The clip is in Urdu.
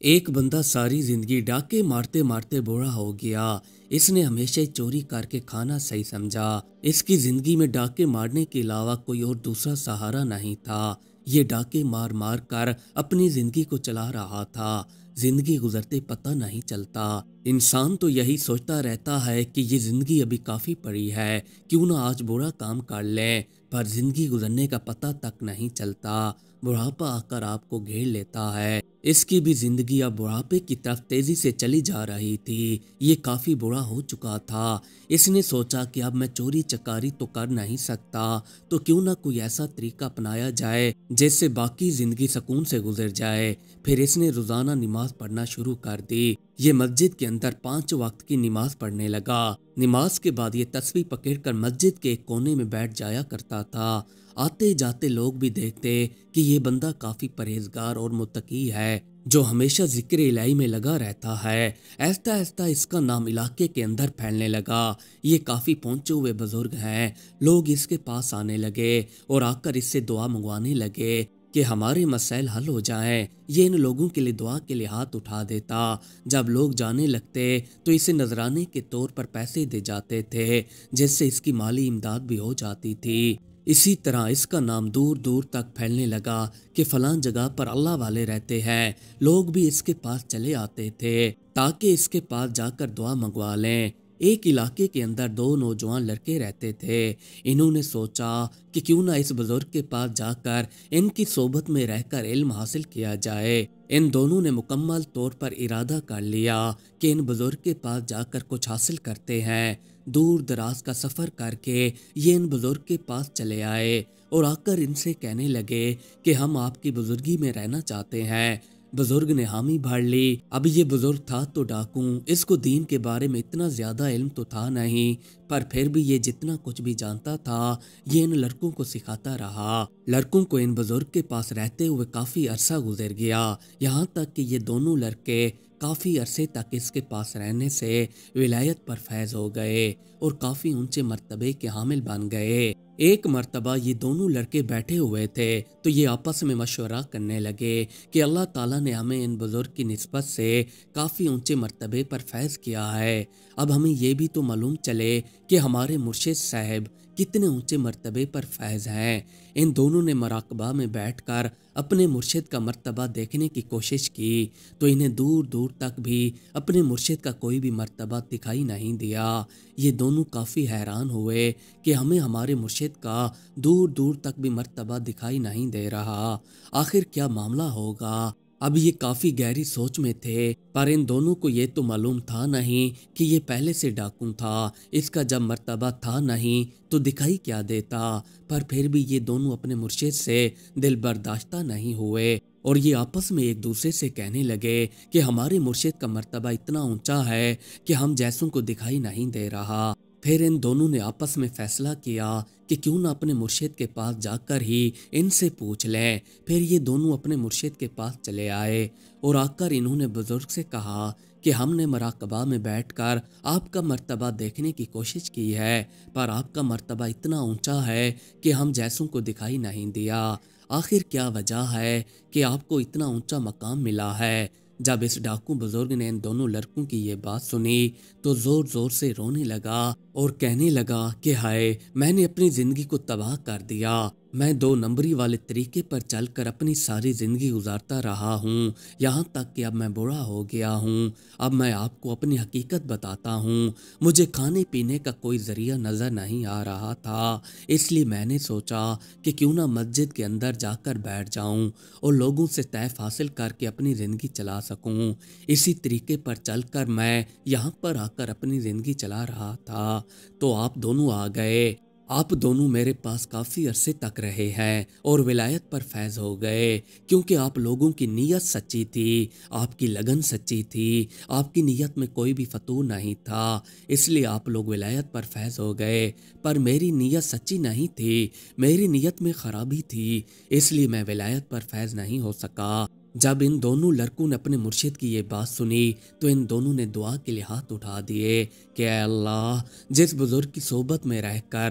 ایک بندہ ساری زندگی ڈاکے مارتے مارتے بوڑھا ہو گیا۔ اس نے ہمیشہ چوری کر کے کھانا صحیح سمجھا۔ اس کی زندگی میں ڈاکے مارنے کے علاوہ کوئی اور دوسرا سہارا نہیں تھا۔ یہ ڈاکے مار مار کر اپنی زندگی کو چلا رہا تھا۔ زندگی گزرتے پتہ نہیں چلتا۔ انسان تو یہی سوچتا رہتا ہے کہ یہ زندگی ابھی کافی پڑی ہے، کیوں نہ آج برا کام کر لیں، پر زندگی گزرنے کا پتہ تک نہیں چلتا۔ بڑھاپا آ کر آپ کو گھیر لیتا ہے۔ اس کی بھی زندگی اب بڑھاپے کی طرف تیزی سے چلی جا رہی تھی۔ یہ کافی بوڑھا ہو چکا تھا۔ اس نے سوچا کہ اب میں چوری چکاری تو کر نہیں سکتا، تو کیوں نہ کوئی ایسا طریقہ اپنایا جائے جس سے باقی زندگی سکون سے گزر جائے۔ پھر اس نے روزانہ نماز پڑھنا شروع کر دی۔ یہ مسجد کے اندر 5 وقت کی نماز پڑھنے لگا۔ نماز کے بعد یہ تسبیح پکڑ کر مسجد کے ایک کونے میں بیٹھ جایا کرتا تھا۔ آتے جاتے لوگ بھی دیکھتے کہ یہ بندہ کافی پرہیزگار اور متقی ہے، جو ہمیشہ ذکر الہی میں لگا رہتا ہے۔ آہستہ آہستہ اس کا نام علاقے کے اندر پھیلنے لگا۔ یہ کافی پہنچے ہوئے بزرگ ہیں۔ لوگ اس کے پاس آنے لگے اور آ کر اس سے دعا منگوانے لگے کہ ہمارے مسائل حل ہو جائیں۔ یہ ان لوگوں کے لیے دعا کے لیے ہاتھ اٹھا دیتا۔ جب لوگ جانے لگتے تو اسے نذرانے کے طور پر پیسے دے جاتے تھے، جس سے اس کی مالی امداد بھی ہو جاتی تھی۔ اسی طرح اس کا نام دور دور تک پھیلنے لگا کہ فلاں جگہ پر اللہ والے رہتے ہیں۔ لوگ بھی اس کے پاس چلے آتے تھے تاکہ اس کے پاس جا کر دعا منگوا لیں۔ ایک علاقے کے اندر 2 نوجوان لڑکے رہتے تھے۔ انہوں نے سوچا کہ کیوں نہ اس بزرگ کے پاس جا کر ان کی صحبت میں رہ کر علم حاصل کیا جائے۔ ان دونوں نے مکمل طور پر ارادہ کر لیا کہ ان بزرگ کے پاس جا کر کچھ حاصل کرتے ہیں۔ دور دراز کا سفر کر کے یہ ان بزرگ کے پاس چلے آئے اور آ کر ان سے کہنے لگے کہ ہم آپ کی بزرگی میں رہنا چاہتے ہیں۔ بزرگ نے حامی بھر لی۔ اب یہ بزرگ تھا تو ڈاکو، اس کو دین کے بارے میں اتنا زیادہ علم تو تھا نہیں، پر پھر بھی یہ جتنا کچھ بھی جانتا تھا یہ ان لڑکوں کو سکھاتا رہا۔ لڑکوں کو ان بزرگ کے پاس رہتے ہوئے کافی عرصہ گزر گیا، یہاں تک کہ یہ دونوں لڑکے کافی عرصے تک اس کے پاس رہنے سے ولایت پر فیض ہو گئے اور کافی اونچے مرتبے کے حامل بن گئے۔ ایک مرتبہ یہ دونوں لڑکے بیٹھے ہوئے تھے تو یہ آپس میں مشورہ کرنے لگے کہ اللہ تعالیٰ نے ہمیں ان بزرگ کی نسبت سے کافی اونچے مرتبے پر فیض کیا ہے، اب ہمیں یہ بھی تو معلوم چلے کہ ہمارے مرشد صاحب کتنے اونچے مرتبے پر فیض ہیں۔ ان دونوں نے مراقبہ میں بیٹھ کر اپنے مرشد کا مرتبہ دیکھنے کی کوشش کی تو انہیں دور دور تک بھی اپنے مرشد کا کوئی بھی مرتبہ دکھائی نہیں دیا۔ یہ دونوں کافی حیران ہوئے کہ ہمیں ہمارے مرشد کا دور دور تک بھی مرتبہ دکھائی نہیں دے رہا، آخر کیا معاملہ ہوگا۔ اب یہ کافی گہری سوچ میں تھے، پر ان دونوں کو یہ تو معلوم تھا نہیں کہ یہ پہلے سے ڈاکو تھا، اس کا جب مرتبہ تھا نہیں تو دکھائی کیا دیتا، پر پھر بھی یہ دونوں اپنے مرشد سے دل برداشتہ نہیں ہوئے اور یہ آپس میں ایک دوسرے سے کہنے لگے کہ ہمارے مرشد کا مرتبہ اتنا اونچا ہے کہ ہم جیسوں کو دکھائی نہیں دے رہا۔ پھر ان دونوں نے آپس میں فیصلہ کیا کہ کیوں نہ اپنے مرشد کے پاس جا کر ہی ان سے پوچھ لیں۔ پھر یہ دونوں اپنے مرشد کے پاس چلے آئے اور آ کر انہوں نے بزرگ سے کہا کہ ہم نے مراقبہ میں بیٹھ کر آپ کا مرتبہ دیکھنے کی کوشش کی ہے، پر آپ کا مرتبہ اتنا اونچا ہے کہ ہم جیسوں کو دکھائی نہیں دیا، آخر کیا وجہ ہے کہ آپ کو اتنا اونچا مقام ملا ہے۔ جب اس ڈاکو بزرگ نے ان دونوں لڑکوں کی یہ بات سنی تو زور زور سے رونے لگا اور کہنے لگا کہ ہائے، میں نے اپنی زندگی کو تباہ کر دیا۔ میں 2 نمبری والے طریقے پر چل کر اپنی ساری زندگی گزارتا رہا ہوں، یہاں تک کہ اب میں بوڑھا ہو گیا ہوں۔ اب میں آپ کو اپنی حقیقت بتاتا ہوں، مجھے کھانے پینے کا کوئی ذریعہ نظر نہیں آ رہا تھا، اس لیے میں نے سوچا کہ کیوں نہ مسجد کے اندر جا کر بیٹھ جاؤں اور لوگوں سے طیف حاصل کر کے اپنی زندگی چلا سکوں۔ اسی طریقے پر چل کر میں یہاں پر آ کر اپنی زندگی چلا رہا تھا تو آپ دونوں آ گئے۔ آپ دونوں میرے پاس کافی عرصے تک رہے ہیں اور ولایت پر فیض ہو گئے، کیونکہ آپ لوگوں کی نیت سچی تھی، آپ کی لگن سچی تھی، آپ کی نیت میں کوئی بھی فتور نہیں تھا، اس لیے آپ لوگ ولایت پر فیض ہو گئے۔ پر میری نیت سچی نہیں تھی، میری نیت میں خرابی تھی، اس لیے میں ولایت پر فیض نہیں ہو سکا۔ جب ان دونوں لڑکوں نے اپنے مرشد کی یہ بات سنی تو ان دونوں نے دعا کے لیے ہاتھ اٹھا دیے کہ اے اللہ، جس بزرگ کی صحبت میں رہ کر